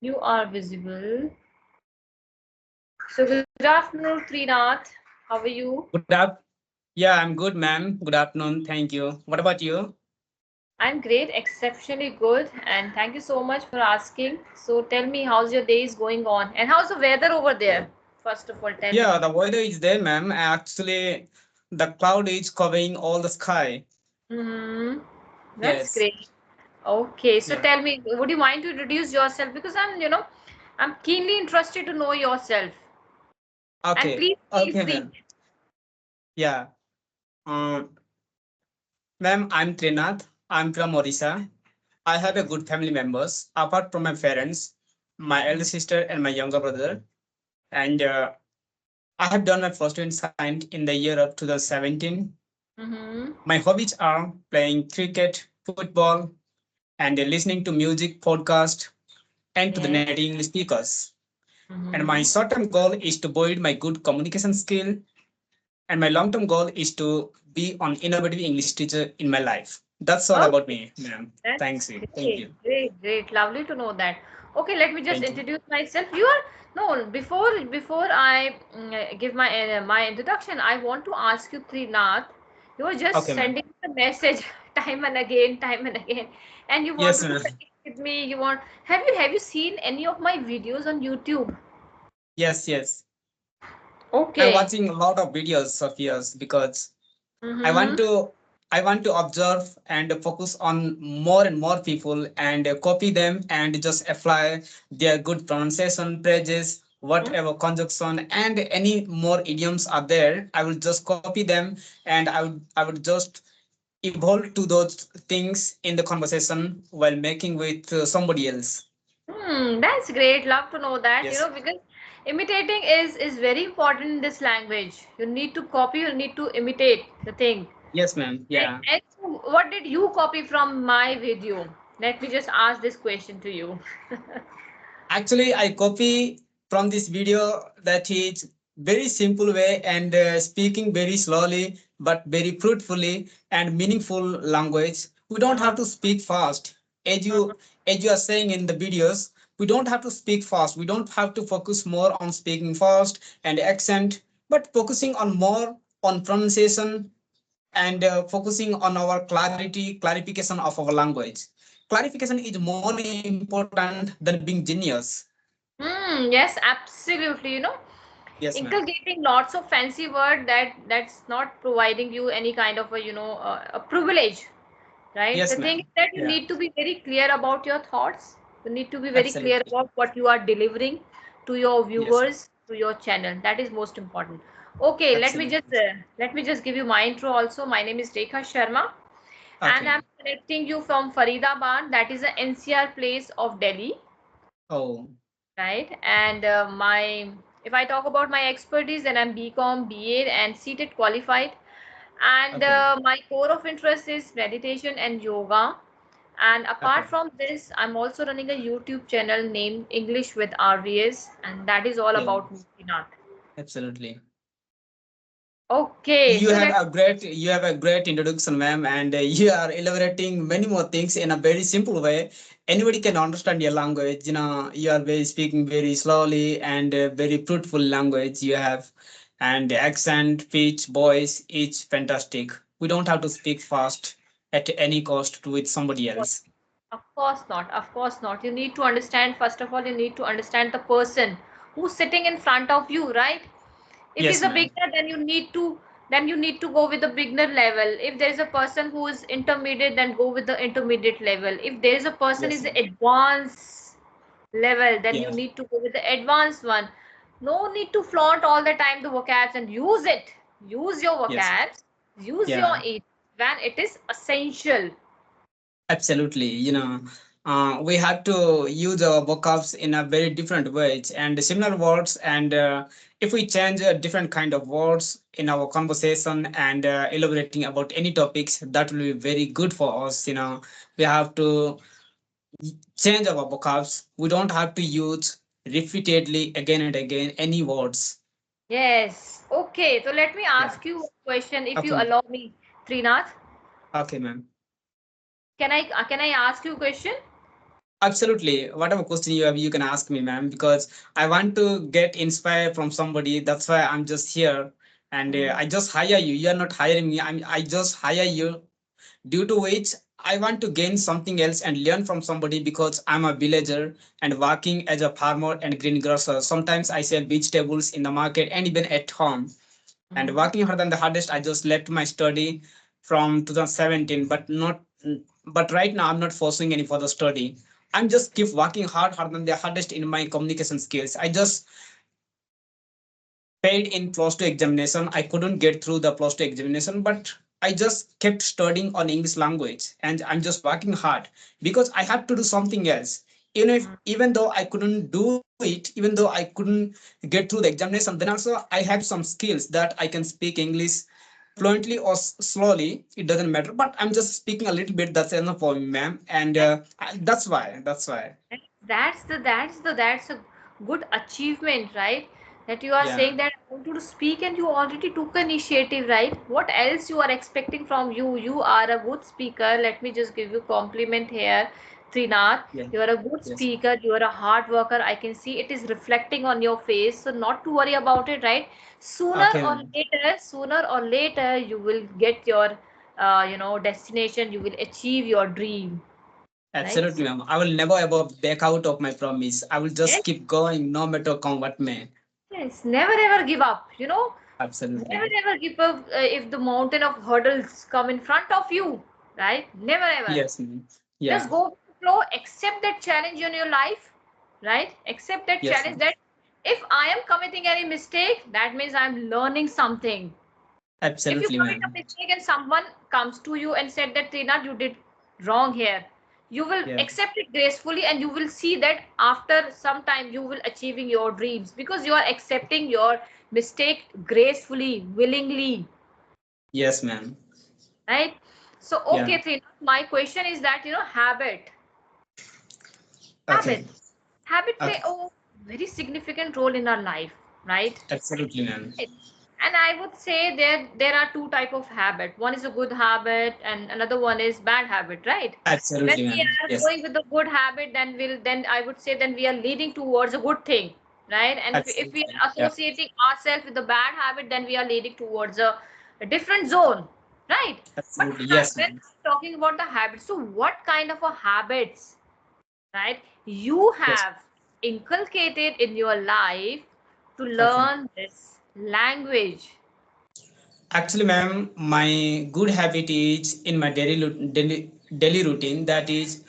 You are visible. So good afternoon, Trinath. How are you? Good up. Yeah, I'm good, ma'am. Good afternoon. Thank you. What about you? I'm great, exceptionally good, and thank you so much for asking. So tell me, how's your days going on, and how's the weather over there? First of all, tell me. Yeah, the weather is there, ma'am. Actually, the cloud is covering all the sky. Hmm. That's Yes. great. Okay, so Yeah. tell me, would you mind to introduce yourself? Because I'm keenly interested to know yourself. And Okay. please feel Okay, free. ma'am. Yeah. Um, Ma'am, I'm Trinath. I'm from Odisha. I have a good family members apart from my parents, my elder sister and my younger brother. And I have done my first in science in the year of 2017. Mm-hmm. My hobbies are playing cricket, football, and listening to music, podcast, and to the Yes. native English speakers. And my Mm-hmm. short-term goal is to build my good communication skill, and my long-term goal is to be an innovative English teacher in my life. That's all about Okay, me, ma'am. that's Thanks. Thank great, you. great, great. Lovely to know that. Okay, let me just Thank you. introduce myself. You are no before I give my introduction. I want to ask you, Trinath. You are just Okay, ma'am. sending the message time and again, and you Yes, wanted to ma'am. connect with me. You want have you seen any of my videos on YouTube? Yes, yes. I'm Okay. watching a lot of videos of yours because I want Mm-hmm. to I want to observe and focus on more and more people and copy them and just apply their good pronunciation, phrases, whatever conjunction and any more idioms are there. I will just copy them and I would just evolve to those things in the conversation while making with somebody else. That's great. Love to know that, Yes. because imitating is very important in this language. You need to copy, you need to imitate the thing. Yes, ma'am. And, Yeah. and so what did you copy from my video? Let me just ask this question to you. Actually, I copy from this video that is very simple way and speaking very slowly but very fruitfully and meaningful language. We don't have to speak fast. As you are saying in the videos, we don't have to speak fast. We don't have to focus more on speaking fast and accent, but focusing on more on pronunciation and focusing on our clarification of our language. Clarification is more important than being genius. Yes, absolutely. Yes, ma'am. Inculcating lots of fancy word that's not providing you any kind of a privilege, right? Yes, The thing is ma'am. that you Yeah, need to be very clear about your thoughts. You need to be very clear absolutely. about what you are delivering to your Yes, ma'am. viewers, to your channel. That is most important. Okay, Absolutely. let me just give you my intro also. My name is Rekha Sharma, and I'm Okay. connecting you from Faridabad. That is a NCR place of Delhi, Oh, right? And my if I talk about my expertise, then I'm BCom, BA, and CTET qualified. And okay. my core of interest is meditation and yoga. And apart Okay. from this, I'm also running a YouTube channel named English with RVS, and that is all Yeah, about Muktinath. absolutely. Okay, so let You have a great introduction, ma'am, and you are elaborating many more things in a very simple way. Anybody can understand your language. You are very speaking very slowly and very fruitful language you have, and accent, pitch, voice, each fantastic. We don't have to speak fast at any cost to with somebody else. of course not, of course not. You need to understand, first of all, you need to understand the person who's sitting in front of you, right? If he's Yes, a ma'am. beginner, then you need to go with the beginner level. If there is a person who is intermediate, then go with the intermediate level. If there is a person Yes, is ma'am. advanced level, then you Yeah. need to go with the advanced one. No need to flaunt all the time the vocabs and use it. Use your Yes. vocabs, use your Yeah. it when it is essential. Absolutely. We have to use our vocabs in a very different ways and similar words. And if we change a different kind of words in our conversation and elaborating about any topics, that will be very good for us. We have to change our vocabs. We don't have to use repeatedly again and again any words. Yes. Okay. So let me Yeah. ask you a question if you Okay, ma'am. allow me, Trinath. Okay, ma'am. Can I ask you a question? Absolutely. Whatever question you have, you can ask me, ma'am, because I want to get inspired from somebody. That's why I'm just here. And Mm, I just hire you. You are not hiring me. I just hire you, due to which I want to gain something else and learn from somebody, because I'm a villager and working as a farmer and greengrocer. Sometimes I sell vegetables in the market and even at home. And mm. working harder than the hardest, I just left my study from 2017, but right now I'm not forcing any further study. I'm just keep working harder than the hardest in my communication skills. I just failed in plus two examination. I couldn't get through the plus two examination, but I just kept studying on English language, and I'm just working hard because I have to do something else. Even though I couldn't do it, even though I couldn't get through the examination, then also I have some skills that I can speak English fluently or slowly. It doesn't matter, but I'm just speaking a little bit. That's enough for me, ma'am, and that's why. That's why. That's a good achievement, right? That you are Yeah. saying that I want you to speak and you already took initiative, right? What else you are expecting from you? You are a good speaker. Let me just give you compliment here, Trinath. Yeah. You are a good Yes. speaker. You are a hard worker. I can see it is reflecting on your face. So not to worry about it, right? Okay, ma'am. Sooner or later, you will get your, destination. You will achieve your dream, right? Absolutely, ma'am. I will never ever back out of my promise. I will Yes. just keep going no matter come what may. Yes, never ever give up. Never Absolutely. ever give up if the mountain of hurdles come in front of you, right? Never ever. Yes, ma'am. Just Yeah. go with the flow, accept that challenge in your life, right? Accept that Yes, challenge ma'am. that if I am committing any mistake, that means I'm learning something. If you Absolutely, commit a ma'am. mistake and someone comes to you and said that Trina, you did wrong here, you will Yeah. accept it gracefully and you will see that after some time you will achieving your dreams because you are accepting your mistake gracefully, willingly, Yes, ma'am. right? So Yeah. okay, Trina, my question is that Okay. habit play Okay. a very significant role in our life, right? Absolutely, ma'am. And I would say there are two type of habit. One is a good habit and another one is bad habit, right? When Absolutely, we ma'am. are Yes. going with the good habit, then I would say then we are leading towards a good thing, right? And if we Absolutely. are Yeah. associating ourselves with the bad habit, then we are leading towards a different zone, right? But Absolutely. Yes, when ma'am. I'm talking about the habits, so what kind of a habits, right, you Yes. have inculcated in your life to Okay. learn this language? Actually, ma'am, my good habit is in my daily routine. That is,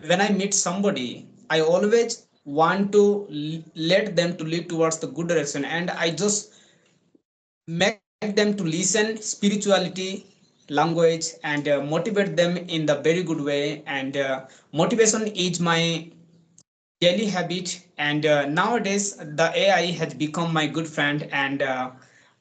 when I meet somebody, I always want to let them to lead towards the good direction, and I just make them to listen spirituality language and motivate them in the very good way. And motivation is my daily habit, and nowadays the AI has become my good friend, and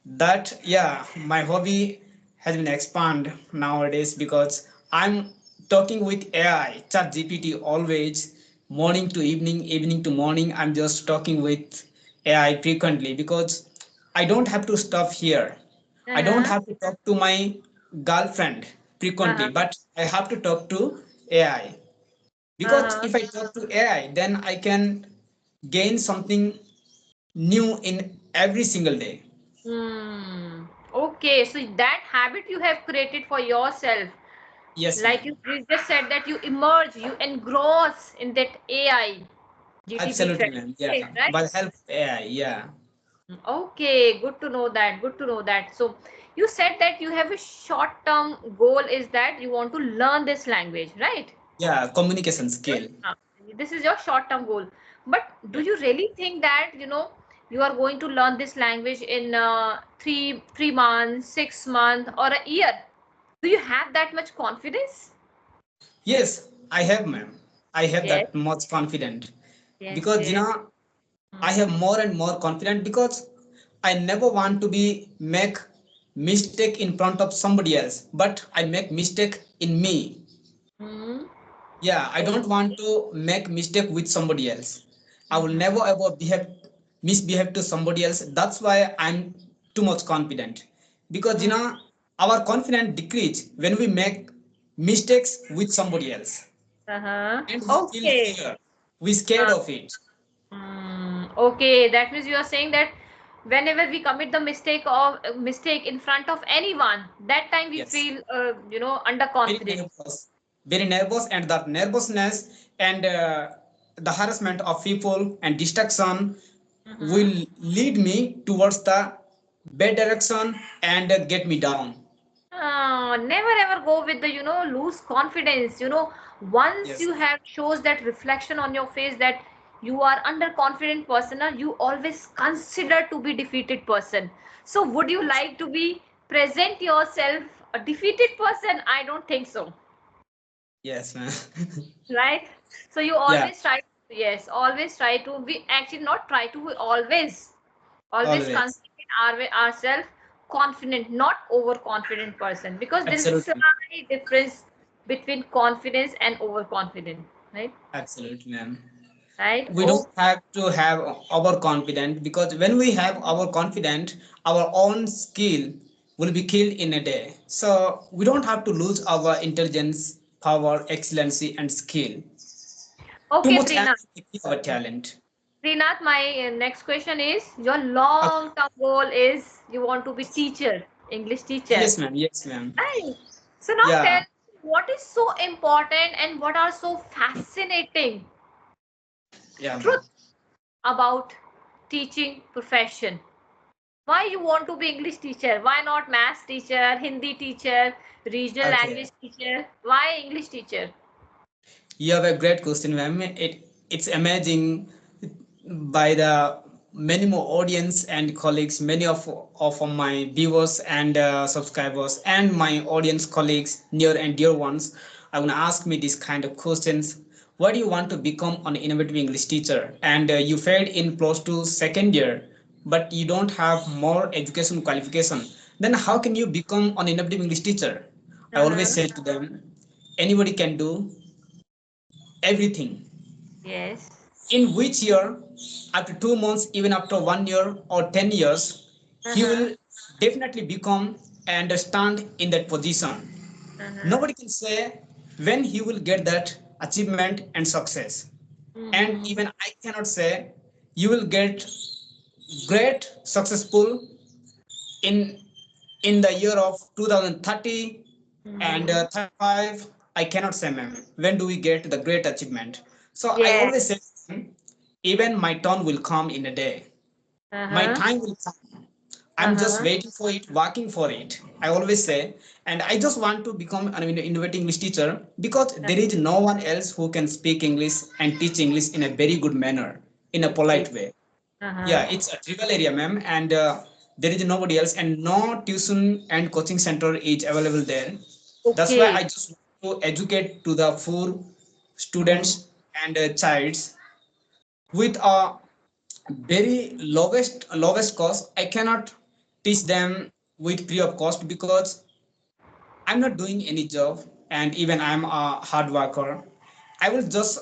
that, yeah, my hobby has been expand nowadays, because I'm talking with AI chat GPT always, morning to evening, evening to morning. I'm just talking with AI frequently, because I don't have to stop here. I don't Uh-huh. have to talk to my girlfriend frequently, Uh-huh. but I have to talk to AI, because Uh-huh. if I talk to AI, then I can gain something new in every single day. Hmm. Okay, so that habit you have created for yourself, Yes, like you ma'am. you just said that you emerge, you engross in that AI GTP Absolutely, chat, ma'am. Yeah, right? by the help of AI. Yeah, Okay, good to know that. Good to know that. So you said that you have a short-term goal is that you want to learn this language, right? yeah, communication Your- skill. uh, This is your short-term goal. But do Yeah. you really think that, you are going to learn this language in three months, 6 months, or a year? Do you have that much confidence? Yes, I have, ma'am. I have Yes, that much confident, yes, because yes. I Hmm. have more and more confident, because I never want to be make mistake in front of somebody else, but I make mistake in me. Hmm. Yeah, I don't want to make mistake with somebody else. I will Mm-hmm. never ever behave misbehave to somebody else. That's why I'm too much confident, because Hmm. our confidence decrease when we make mistakes with somebody else. and we feel Okay. fear. We scared Uh, of it. okay, that means you are saying that whenever we commit the mistake in front of anyone, that time we Yes, feel very underconfident. nervous, very nervous, and that nervousness and the harassment of people and distraction Mm-hmm. will lead me towards the bad direction and get me down. Never ever go with the lose confidence. Once Yes, you have shows that reflection on your face that you are underconfident person, you always consider to be defeated person. So would you yes, like to be present yourself a defeated person? I don't think so. yes, man. Right? So you Yeah, always try, yes, always try to be, actually not try to, we always always. consider ourselves confident, not overconfident person, because there is a Absolutely. slight difference between confidence and overconfident, right? Absolutely, ma'am. Right? We don't Oh, have to have overconfident, because when we have overconfident, our own skill will be killed in a day. So we don't have to lose our intelligence, power, excellency, and skill. Too okay, much Srinath. effort to kill our talent. Srinath, my next question is, your Okay. long-term goal is you want to be teacher, English teacher. Yes, ma'am. Yes, ma'am. Right. So now tell Yeah. me, what is so important and what are so fascinating Yeah, ma'am. truth about teaching profession? Why you want to be English teacher? Why not maths teacher, Hindi teacher, regional Okay. language teacher? Why English teacher? You have a great question, ma'am. It's amazing by the many more audience and colleagues, many of my viewers and subscribers and my audience colleagues, near and dear ones, are going to ask me this kind of questions. Why do you want to become an innovative English teacher? And you failed in plus two second year, but you don't have more education qualification. Then how can you become an innovative English teacher? I always Uh-huh. say to them, anybody can do everything. Yes. In which year, after 2 months, even after 1 year or 10 years, he Uh-huh. will definitely become and stand in that position. Uh-huh. Nobody can say when he will get that achievement and success. And Mm-hmm. even I cannot say you will get great successful in in the year of 2030 and Mm-hmm. 35. I cannot say, ma'am, when do we get the great achievement. So I always say, Yes. even my turn will come in a day, my Uh-huh. time will come. I'm just Uh-huh. waiting for it, working for it, I always say. And I just want to become an innovative English teacher, because there is no one else who can speak English and teach English in a very good manner, in a polite way. Uh-huh. Yeah, it's a trivial area, ma'am, and there is nobody else, and no tuition and coaching center is available there. That's why Okay. I just want to educate to the poor Mm-hmm. students and childs with a very lowest cost. I cannot teach them with free of cost, because I'm not doing any job, and even I'm a hard worker. I will just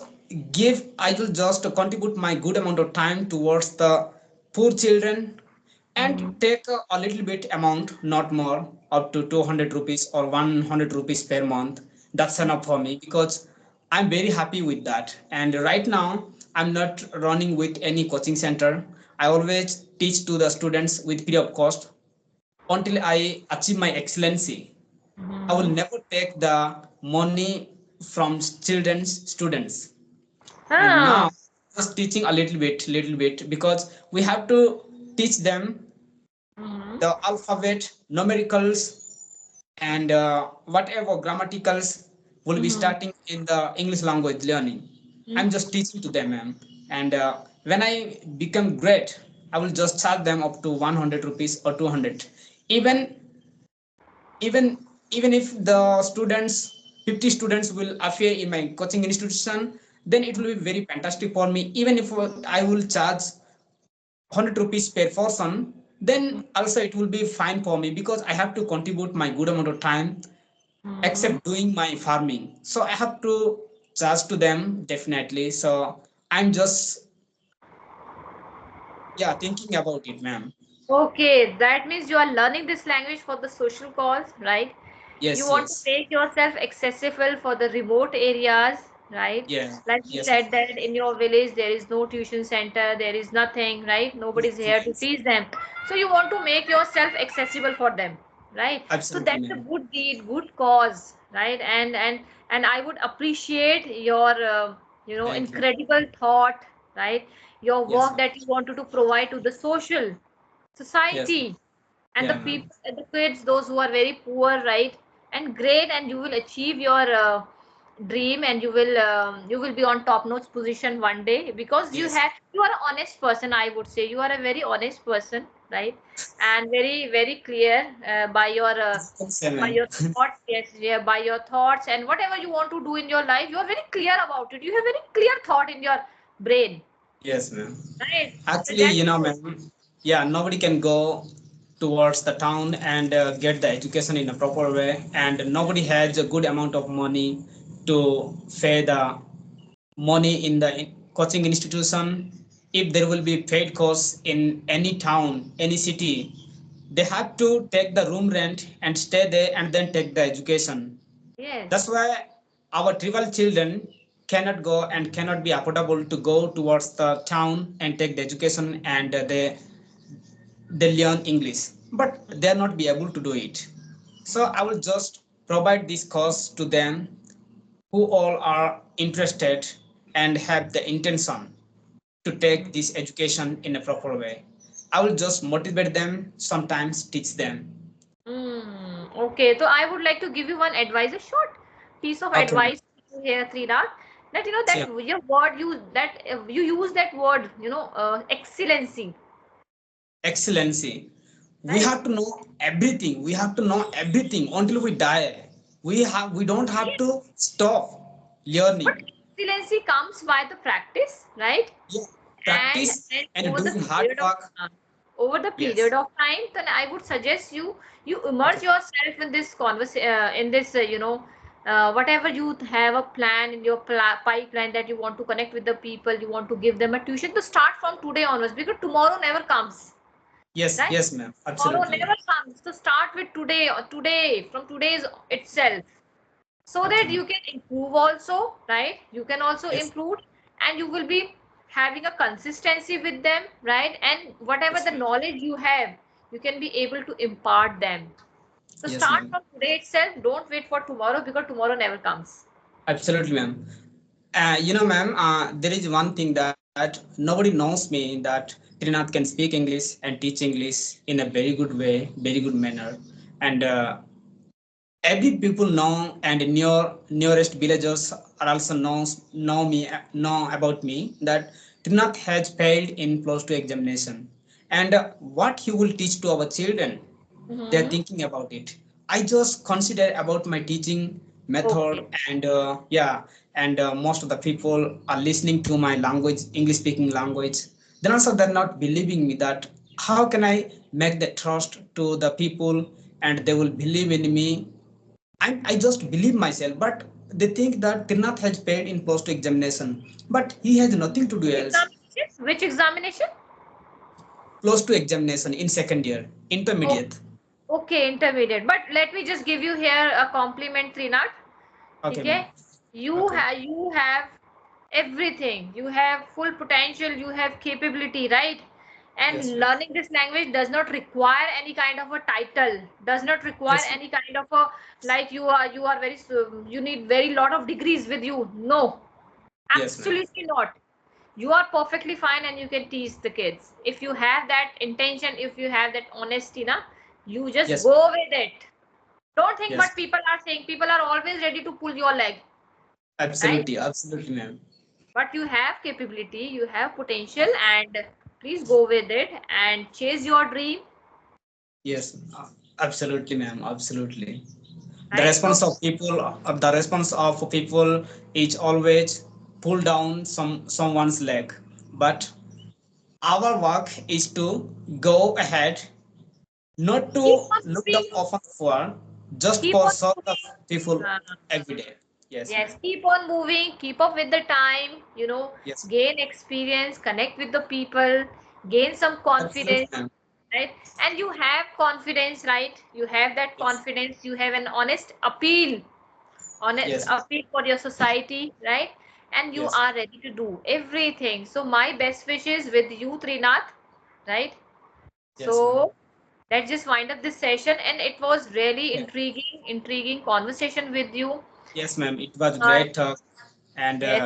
I will just contribute my good amount of time towards the poor children, and Mm-hmm. take a little bit amount, not more, up to 200 rupees or 100 rupees per month. That's enough for me, because I'm very happy with that. And right now, I'm not running with any coaching center. I always teach to the students with free of cost until I achieve my excellency. I will Mm-hmm. never take the money from children's students. And Ah. now just teaching a little bit, because we have to teach them Mm-hmm. the alphabet, numericals, and whatever grammaticals will be Mm-hmm. starting in the English language learning. I'm just teaching to them, ma'am. And when I become great, I will just charge them up to 100 rupees or 200. Even even even if the students 50 students will appear in my coaching institution, then it will be very fantastic for me. Even if I will charge 100 rupees per person, then also it will be fine for me, because I have to contribute my good amount of time Mm-hmm. except doing my farming. So I have to charge to them definitely. So I'm just, yeah, thinking about it, ma'am. Okay, that means you are learning this language for the social cause, right? You Yes, want to yes, make yourself accessible for the remote areas, right? Yeah. Like you Yes. said that in your village there is no tuition center, there is nothing, right? Nobody's here to Yes. teach them. So you want to make yourself accessible for them, right? So Absolutely, that's a ma'am. good deed, good cause, right? And I would appreciate your Thank you. incredible thought, right? Your Yes, work ma'am. that you wanted to provide to the social Yes, ma'am. society and the Yeah, ma'am. people, the kids, those who are very poor, right? And great, and you will achieve your dream, and you will be on top notch position one day, because Yes. you are an honest person. I would say you are a very honest person, right? And very very clear Thanks, by ma'am. your thoughts. Yes, yeah, by your thoughts, and whatever you want to do in your life, you are very clear about it. You have very clear thought in your brain, Yes, ma'am. right? So Actually, that's good. ma'am, yeah, nobody can go towards the town and get the education in a proper way, and nobody has a good amount of money to pay the money in the coaching institution. If there will be paid course in any town, any city, they have to take the room rent and stay there and then take the education. That's Yes. why our tribal children cannot go and cannot be affordable to go towards the town and take the education, and they learn English, but they are not be able to do it. So I will just provide this course to them who all are interested and have the intention to take this education in a proper way. I will just motivate them, sometimes teach them. Okay, so I would like to give you one advice, a short piece of Okay, ma'am. advice here, Sridhar, that Sure. that your word you use that word, excellency, Excellency. We right? have to know everything. We have to know everything until we die. We don't have Yes. to stop But learning. excellency comes by the practice, right? Yeah. And Practice and and doing hard work. over the Yes. period of time, then I would suggest you immerse Okay. yourself in this in this whatever you have a plan in your pipeline, that you want to connect with the people, you want to give them a tuition, to start from today onwards, because tomorrow never comes, Yes. right? Yes, ma'am. Tomorrow Absolutely. never comes. So start with today, or today, from today's itself, so Okay, that ma'am. you can improve also, right? You can also Yes. improve, and you will be having a consistency with them, right? And whatever Yes, the ma'am. knowledge you have, you can be able to impart them. So Yes, start ma'am. from today itself. Don't wait for tomorrow, because tomorrow never comes. Absolutely, ma'am. Ma'am, there is one thing that nobody knows me, that Trinath can speak English and teach English in a very good way, very good manner. And every people know, and nearest villagers are also know about me, that Trinath has failed in plus two examination, and what he will teach to our children, they're Mm-hmm. thinking about it. I just consider about my teaching Okay. method, and yeah, and most of the people are listening to my language, English speaking language. Then also they're not believing me, that how can I make the trust to the people and they will believe in me. I just believe myself, but they think that Tirnath has paid in post examination, but he has nothing to do Which else. examination? Which examination? Close to examination in second year, Oh, intermediate. okay, intermediate. But let me just give you here a compliment, Trinath. Okay, Okay, ma'am. Okay. you have everything. You have full potential, you have capability, right? Yes, And ma'am. learning this language does not require any kind of a title, does not require Yes, ma'am. any kind of a, like you are very you need very lot of degrees with you. No, Yes, ma'am. absolutely not. You are perfectly fine, and you can teach the kids if you have that intention, if you have that honesty, na, you just Yes, go ma'am. with it. Don't think Yes. what people are saying. People are always ready to pull your leg, right? Absolutely, absolutely, ma'am. But you have capability, you have potential, and please go with it and chase your dream, Yes, absolutely, ma'am. Absolutely. The right? response So of people, is always pull down someone's leg, but our work is to go ahead, not keep to on look the moving, often for, just keep for on serve the moving. people Uh, every day. Yes, yes, ma'am. keep on moving, keep up with the time, Yes, gain experience, connect with the people, gain some absolutely, confidence, ma'am. right? And you have confidence, right? You have that Yes, confidence, you have an honest appeal yes, appeal for your society, right? and you Yes. are ready to do everything. So my best wishes with you, Trinath, right? Yes, ma'am. So let's just wind up this session, and it was really Yeah. intriguing conversation with you. Yes, ma'am. It was Uh, great talk and yes,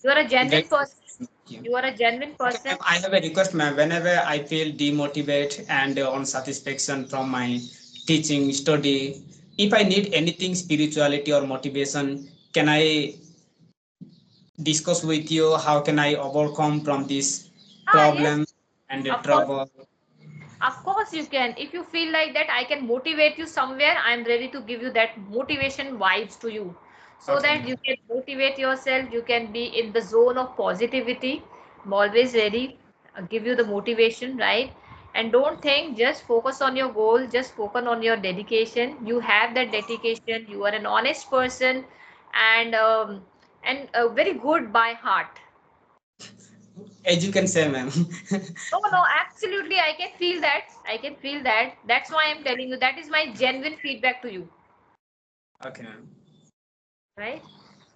you are a genuine great person. conversation with you. You are a genuine Okay, person. ma'am. I have a request, ma'am. Whenever I feel demotivated and unsatisfaction from my teaching, study, if I need anything spirituality or motivation, can I discuss with you how can I overcome from this Yes, problem and of course. trouble? Of course you can. If you feel like that I can motivate you somewhere, I'm ready to give you that motivation vibes to you, so Okay, that ma'am. you can motivate yourself, you can be in the zone of positivity. I'm always ready, give you the motivation, right? And don't think, just focus on your goal, just focus on your dedication. You have that dedication, you are an honest person, and very good by heart. As you can say, ma'am. No, no, absolutely. I can feel that. I can feel that. That's why I'm telling you. That is my genuine feedback to you, Okay, ma'am. right?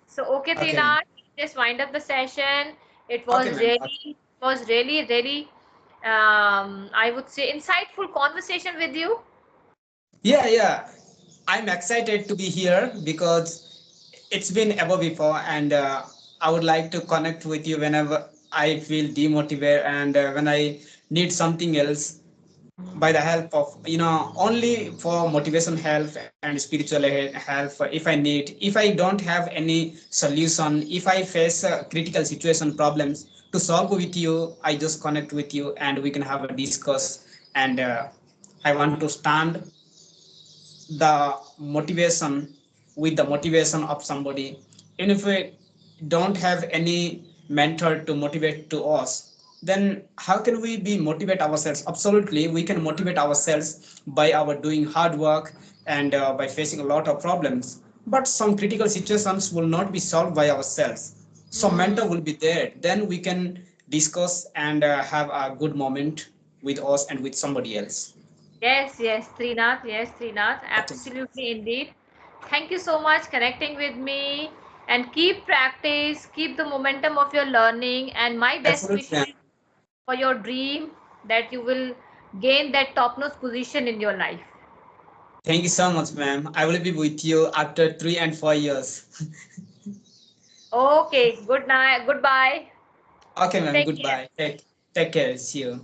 So, okay, Okay, ma'am. Trina, just wind up the session. It Okay, was ma'am. really, I would say, insightful conversation with you. Yeah, yeah. I'm excited to be here because it's been ever before, and I would like to connect with you whenever I feel demotivated and when I need something else by the help of only for motivation help and spiritual help if I need, if I don't have any solution, if I face critical situation problems to solve with you, I just connect with you and we can have a discuss and I want to stand the motivation with the motivation of somebody. And if we don't have any mentor to motivate to us, then how can we be motivate ourselves? Absolutely, we can motivate ourselves by our doing hard work and by facing a lot of problems. But some critical situations will not be solved by ourselves. Some Hmm. mentor will be there. Then we can discuss and have a good moment with us and with somebody else. Yes, yes, Trinath. Yes, Trinath. Okay. Absolutely, indeed. Thank you so much connecting with me, and keep practice, keep the momentum of your learning, and my best Absolutely. wishes for your dream, that you will gain that top notch position in your life. Thank you so much, ma'am. I will be with you after 3 and 4 years. Okay, good night, goodbye. Okay, ma'am. Take care. Goodbye. Take care. See you.